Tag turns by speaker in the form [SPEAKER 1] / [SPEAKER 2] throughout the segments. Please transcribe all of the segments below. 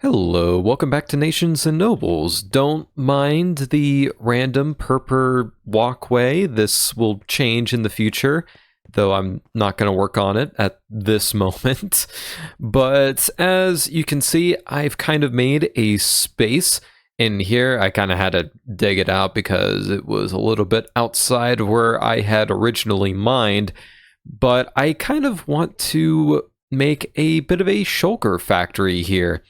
[SPEAKER 1] Hello, welcome back to Nations and Nobles. Don't mind the random purple walkway. This will change in the future, though I'm not going to work on it at this moment. But as you can see, I've kind of made a space in here. I kind of had to dig it out because it was a little bit outside where I had originally mined. But I kind of want to make a bit of a shulker factory here.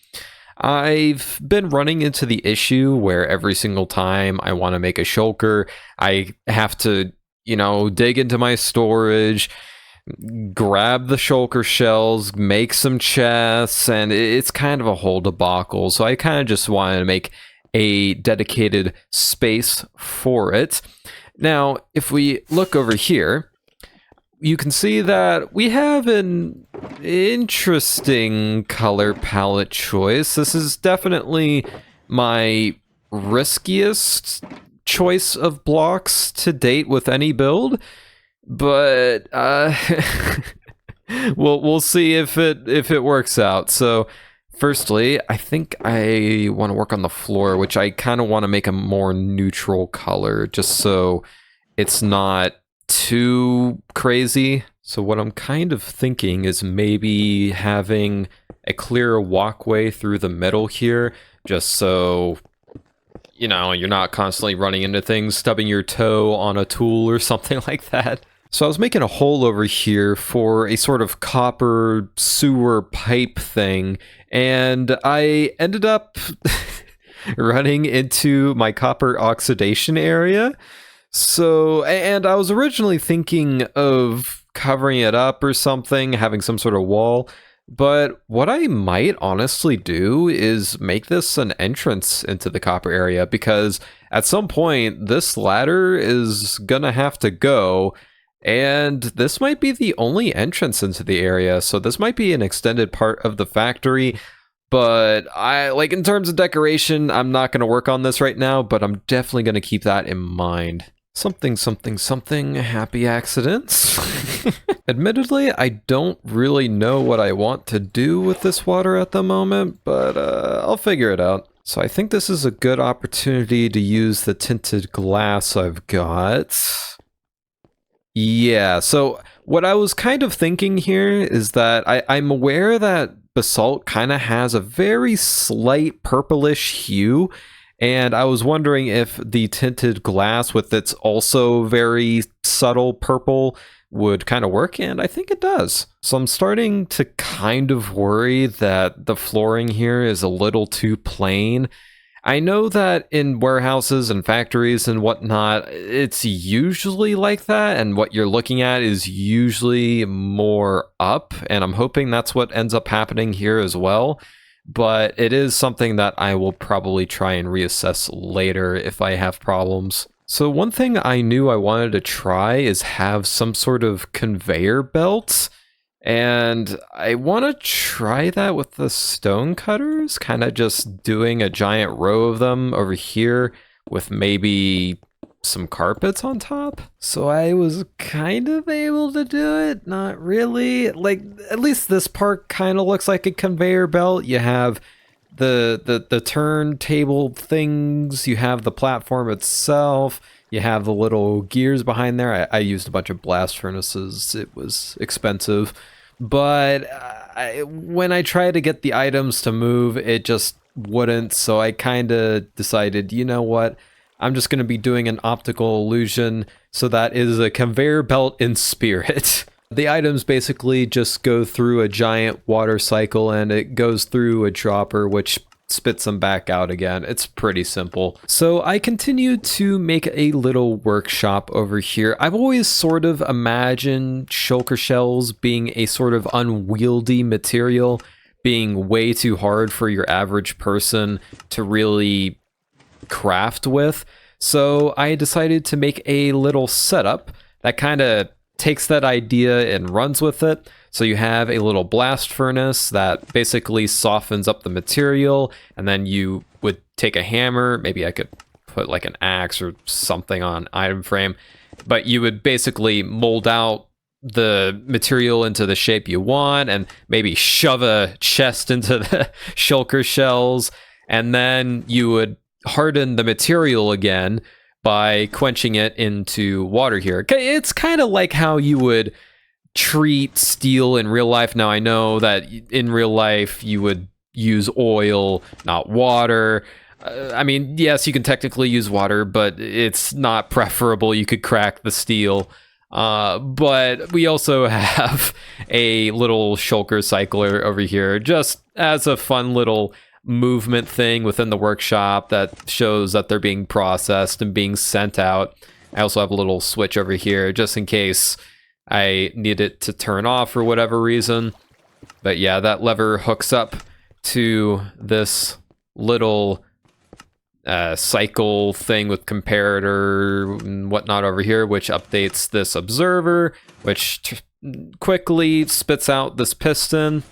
[SPEAKER 1] I've been running into the issue where every single time I want to make a shulker, I have to, dig into my storage, grab the shulker shells, make some chests, and it's kind of a whole debacle. So I kind of just wanted to make a dedicated space for it. Now, if we look over here, you can see that we have an interesting color palette choice. This is definitely my riskiest choice of blocks to date with any build, but we'll see if it works out. So firstly, I think I want to work on the floor, which I kind of want to make a more neutral color just so it's not too crazy. So what I'm kind of thinking is maybe having a clear walkway through the middle here, just so you're not constantly running into things, stubbing your toe on a tool or something like that. So I was making a hole over here for a sort of copper sewer pipe thing, and I ended up running into my copper oxidation area. So, and I was originally thinking of covering it up or something, having some sort of wall, but what I might honestly do is make this an entrance into the copper area, because at some point this ladder is gonna have to go, and this might be the only entrance into the area, so this might be an extended part of the factory. But in terms of decoration, I'm not going to work on this right now, but I'm definitely going to keep that in mind. Something, happy accidents. Admittedly, I don't really know what I want to do with this water at the moment, but I'll figure it out. So I think this is a good opportunity to use the tinted glass I've got. Yeah, so what I was kind of thinking here is that I'm aware that basalt kind of has a very slight purplish hue, and I was wondering if the tinted glass with its also very subtle purple would kind of work, and I think it does. So I'm starting to kind of worry that the flooring here is a little too plain. I know that in warehouses and factories and whatnot, it's usually like that, and what you're looking at is usually more up, and I'm hoping that's what ends up happening here as well. But it is something that I will probably try and reassess later if I have problems. So one thing I knew I wanted to try is have some sort of conveyor belt. And I want to try that with the stone cutters, kind of just doing a giant row of them over here with maybe some carpets on top. So I was kind of able to do it, not really. At least this part kind of looks like a conveyor belt. You have the turntable things, you have the platform itself, you have the little gears behind there. I used a bunch of blast furnaces. It was expensive. But when I tried to get the items to move, it just wouldn't. So I kind of decided, you know what? I'm just going to be doing an optical illusion. So that is a conveyor belt in spirit. The items basically just go through a giant water cycle, and it goes through a dropper, which spits them back out again. It's pretty simple. So I continued to make a little workshop over here. I've always sort of imagined shulker shells being a sort of unwieldy material, being way too hard for your average person to really craft with. So I decided to make a little setup that kind of takes that idea and runs with it. So you have a little blast furnace that basically softens up the material, and then you would take a hammer, maybe I could put like an axe or something on item frame, but you would basically mold out the material into the shape you want and maybe shove a chest into the shulker shells, and then you would harden the material again by quenching it into water here. It's kind of like how you would treat steel in real life. Now, I know that in real life you would use oil, not water. I mean, yes, you can technically use water, but it's not preferable. You could crack the steel. But we also have a little shulker cycler over here, just as a fun little movement thing within the workshop that shows that they're being processed and being sent out. I also have a little switch over here just in case I need it to turn off for whatever reason. But yeah, that lever hooks up to this little cycle thing with comparator and whatnot over here, which updates this observer, which quickly spits out this piston,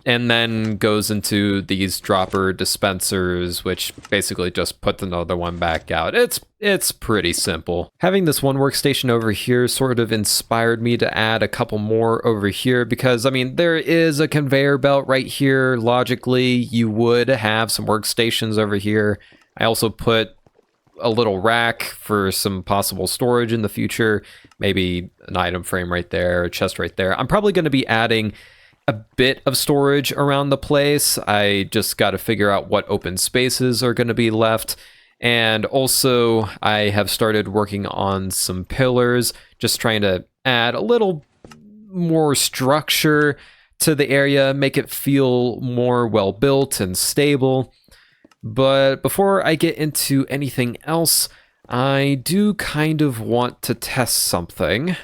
[SPEAKER 1] and then goes into these dropper dispensers, which basically just puts another one back out. It's pretty simple. Having this one workstation over here sort of inspired me to add a couple more over here because, I mean, there is a conveyor belt right here. Logically, you would have some workstations over here. I also put a little rack for some possible storage in the future. Maybe an item frame right there, a chest right there. I'm probably going to be adding a bit of storage around the place. I just got to figure out what open spaces are going to be left. And also, I have started working on some pillars, just trying to add a little more structure to the area, make it feel more well-built and stable. But before I get into anything else, I do kind of want to test something.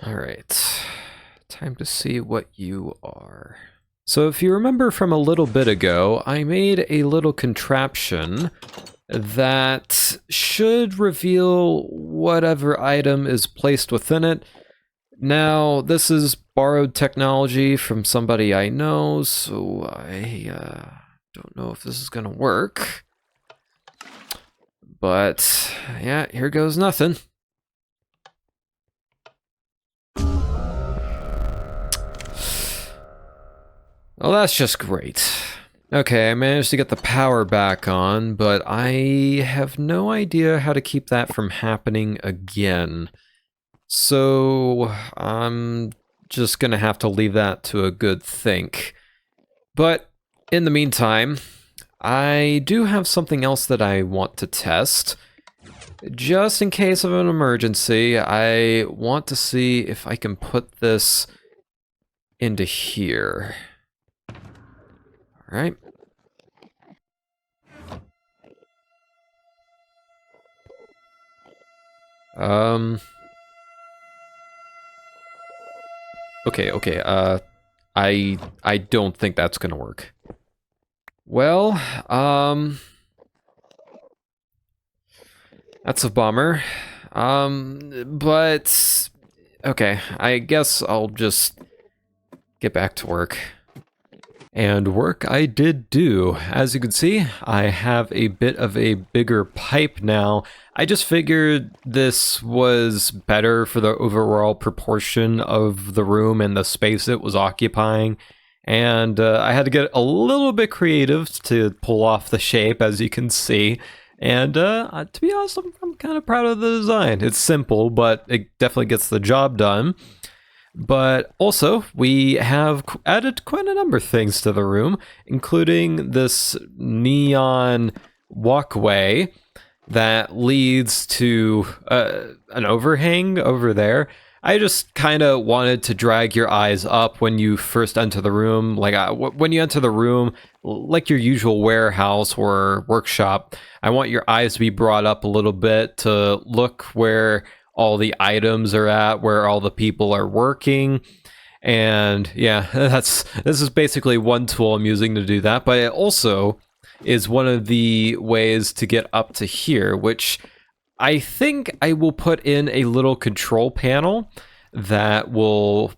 [SPEAKER 1] All right, time to see what you are. So if you remember from a little bit ago, I made a little contraption that should reveal whatever item is placed within it. Now, this is borrowed technology from somebody I know, so I don't know if this is gonna work. But yeah, here goes nothing. Well, that's just great. Okay, I managed to get the power back on, but I have no idea how to keep that from happening again. So I'm just gonna have to leave that to a good think. But in the meantime, I do have something else that I want to test. Just in case of an emergency, I want to see if I can put this into here. Right. Okay. I don't think that's gonna work. Well, that's a bummer. But okay, I guess I'll just get back to work. And work I did do. As you can see, I have a bit of a bigger pipe now. I just figured this was better for the overall proportion of the room and the space it was occupying. And I had to get a little bit creative to pull off the shape, as you can see. And to be honest, I'm kind of proud of the design. It's simple, but it definitely gets the job done. But also, we have added quite a number of things to the room, including this neon walkway that leads to an overhang over there. I just kind of wanted to drag your eyes up when you first enter the room. Like when you enter the room, like your usual warehouse or workshop, I want your eyes to be brought up a little bit to look where all the items are at, where all the people are working. And yeah, this is basically one tool I'm using to do that, but it also is one of the ways to get up to here, which I think I will put in a little control panel that will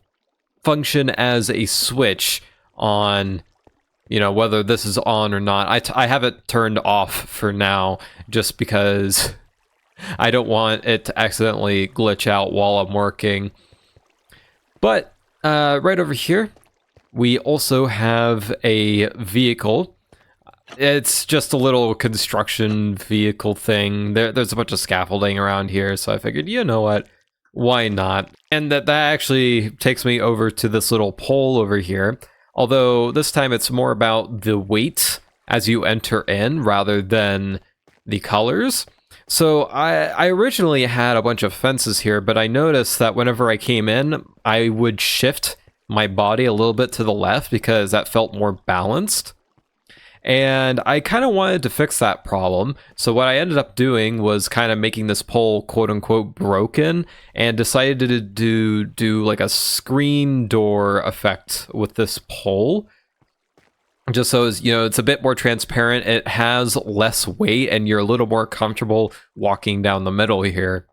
[SPEAKER 1] function as a switch on whether this is on or not. I have it turned off for now just because I don't want it to accidentally glitch out while I'm working. But right over here, we also have a vehicle. It's just a little construction vehicle thing. There's a bunch of scaffolding around here, so I figured, you know what? Why not? And that actually takes me over to this little pole over here. Although this time it's more about the weight as you enter in rather than the colors. So I originally had a bunch of fences here, but I noticed that whenever I came in, I would shift my body a little bit to the left because that felt more balanced. And I kind of wanted to fix that problem. So what I ended up doing was kind of making this pole quote unquote broken and decided to do like a screen door effect with this pole. Just so it's a bit more transparent. It has less weight and you're a little more comfortable walking down the middle here.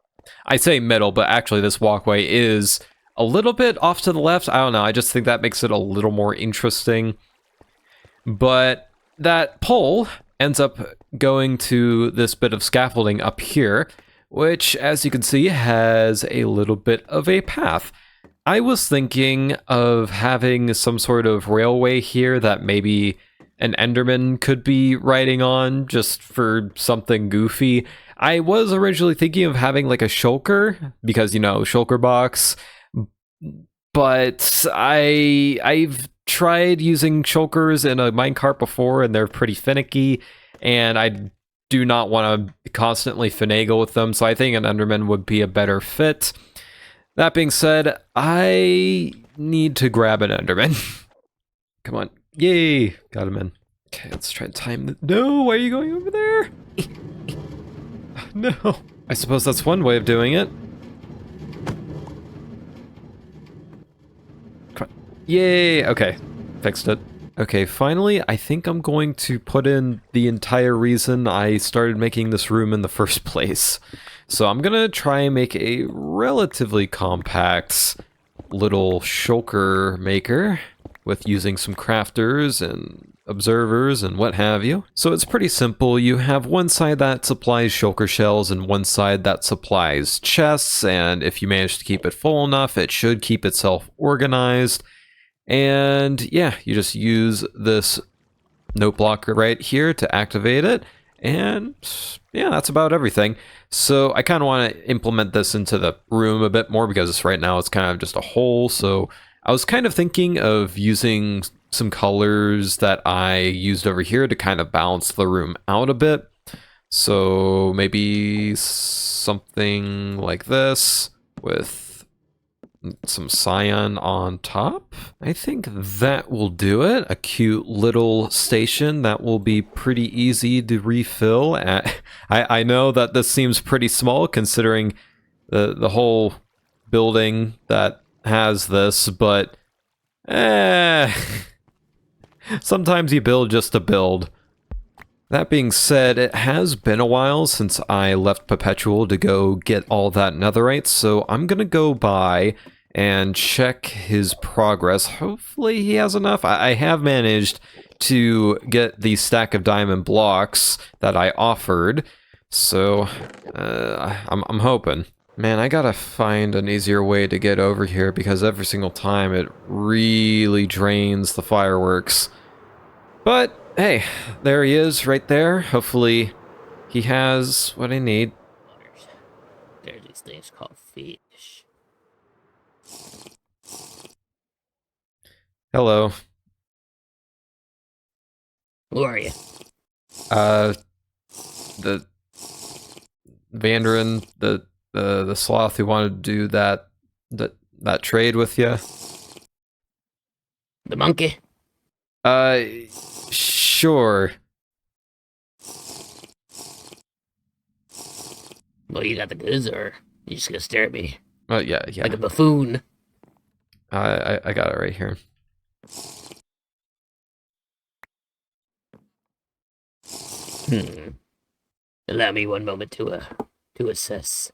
[SPEAKER 1] I say middle, but actually this walkway is a little bit off to the left. I don't know. I just think that makes it a little more interesting. But that pole ends up going to this bit of scaffolding up here, which, as you can see, has a little bit of a path. I was thinking of having some sort of railway here that maybe an Enderman could be riding on just for something goofy. I was originally thinking of having like a shulker because, shulker box, but I've tried using shulkers in a minecart before and they're pretty finicky and I do not want to constantly finagle with them, so I think an Enderman would be a better fit. That being said, I need to grab an Enderman. Come on. Yay! Got him in. Okay, let's try to time the... No! Why are you going over there? No! I suppose that's one way of doing it. Yay! Okay, fixed it. Okay, finally, I think I'm going to put in the entire reason I started making this room in the first place. So I'm gonna try and make a relatively compact little shulker maker with using some crafters and observers and what have you. So it's pretty simple. You have one side that supplies shulker shells and one side that supplies chests, and if you manage to keep it full enough, it should keep itself organized. And yeah, you just use this note blocker right here to activate it. And yeah, that's about everything. So I kind of want to implement this into the room a bit more because right now it's kind of just a hole. So I was kind of thinking of using some colors that I used over here to kind of balance the room out a bit. So maybe something like this with some cyan on top. I think that will do it. A cute little station that will be pretty easy to refill. I know that this seems pretty small considering the whole building that has this, but sometimes you build just to build. That being said, it has been a while since I left Puppetual to go get all that netherite, so I'm gonna go by and check his progress. Hopefully he has enough. I have managed to get the stack of diamond blocks that I offered, so I'm hoping. Man, I gotta find an easier way to get over here because every single time it really drains the fireworks. But hey, there he is right there. Hopefully he has what I need.
[SPEAKER 2] There's these things called fish.
[SPEAKER 1] Hello.
[SPEAKER 2] Who are you?
[SPEAKER 1] The Vandarin, the sloth who wanted to do that trade with you.
[SPEAKER 2] The monkey?
[SPEAKER 1] Sure.
[SPEAKER 2] Well, you got the goods, or you just gonna stare at me
[SPEAKER 1] Yeah.
[SPEAKER 2] like a buffoon?
[SPEAKER 1] I got it right here.
[SPEAKER 2] Allow me one moment to assess.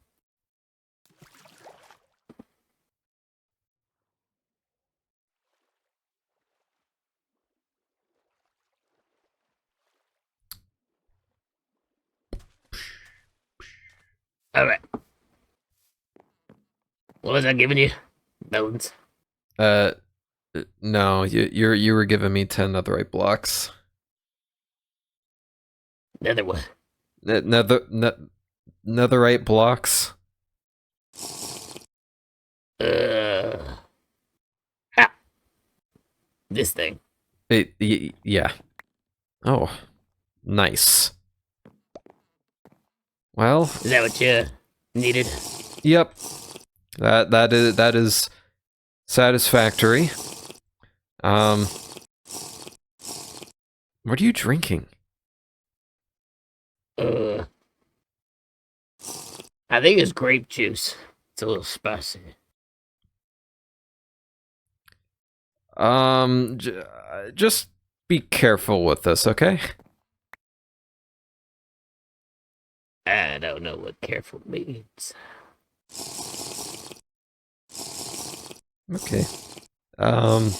[SPEAKER 2] Alright. What was I giving you? Melons.
[SPEAKER 1] Uh, no, you were giving me 10 netherite blocks.
[SPEAKER 2] Another one.
[SPEAKER 1] Netherite blocks.
[SPEAKER 2] Ha! This thing.
[SPEAKER 1] Yeah. Oh, nice. Well,
[SPEAKER 2] Is that what you needed?
[SPEAKER 1] yep. That is satisfactory. What are you drinking?
[SPEAKER 2] Uh, I think it's grape juice. It's a little spicy.
[SPEAKER 1] Just be careful with this, okay?
[SPEAKER 2] I don't know what careful means.
[SPEAKER 1] Okay. Um,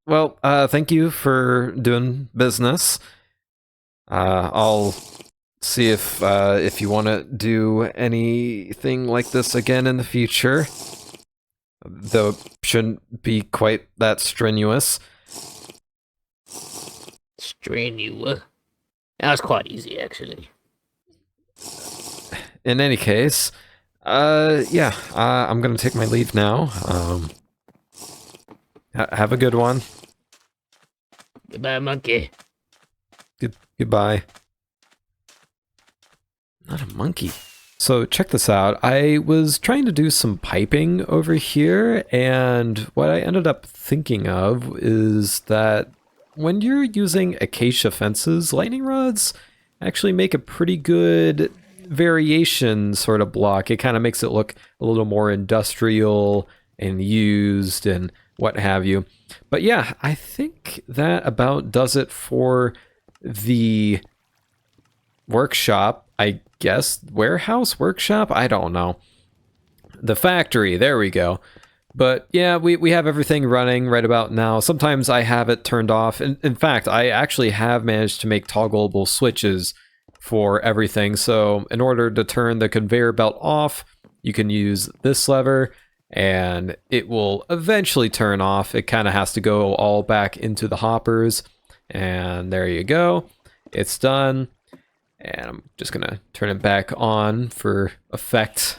[SPEAKER 1] well, thank you for doing business. I'll see if you want to do anything like this again in the future. Though it shouldn't be quite that strenuous.
[SPEAKER 2] Strenuous. That was quite easy, actually.
[SPEAKER 1] In any case, yeah, I'm gonna take my leave now. Have a good one.
[SPEAKER 2] Goodbye, monkey.
[SPEAKER 1] Goodbye. Not a monkey. So check this out. I was trying to do some piping over here, and what I ended up thinking of is that when you're using acacia fences, lightning rods actually make a pretty good variation sort of block. It kind of makes it look a little more industrial and used and what have you. But yeah, I think that about does it for the workshop, I guess. Warehouse, workshop, I don't know. The factory, there we go. But yeah, we have everything running right about now. Sometimes I have it turned off. In fact, I actually have managed to make toggleable switches for everything. So in order to turn the conveyor belt off, you can use this lever and it will eventually turn off. It kind of has to go all back into the hoppers. And there you go. It's done. And I'm just gonna turn it back on for effect.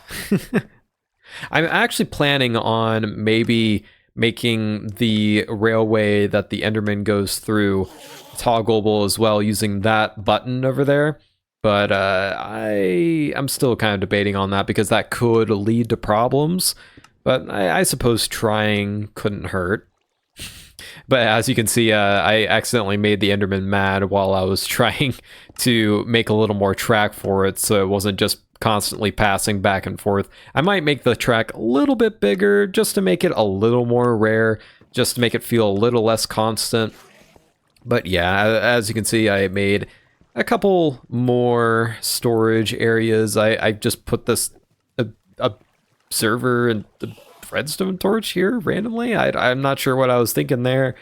[SPEAKER 1] I'm actually planning on maybe making the railway that the Enderman goes through toggleable as well, using that button over there. But I'm still kind of debating on that because that could lead to problems. But I suppose trying couldn't hurt. But as you can see, I accidentally made the Enderman mad while I was trying to make a little more track for it, so it wasn't just constantly passing back and forth. I might make the track a little bit bigger just to make it a little more rare, just to make it feel a little less constant. But yeah, as you can see, I made a couple more storage areas. I just put this observer and the redstone torch here randomly. I'm not sure what I was thinking there.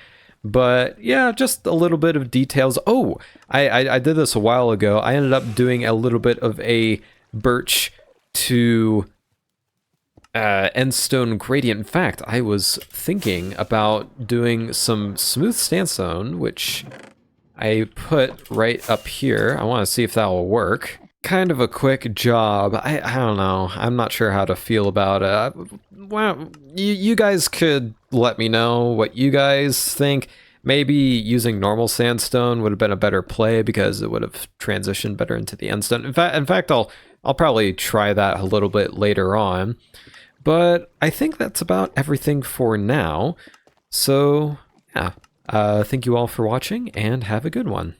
[SPEAKER 1] But yeah, just a little bit of details. Oh, I did this a while ago. I ended up doing a little bit of a birch to endstone gradient. In fact, I was thinking about doing some smooth sandstone, which I put right up here. I want to see if that will work. Kind of a quick job. I don't know. I'm not sure how to feel about it. Well, you guys could let me know what you guys think. Maybe using normal sandstone would have been a better play because it would have transitioned better into the endstone. In fact, I'll probably try that a little bit later on. But I think that's about everything for now. So yeah, thank you all for watching and have a good one.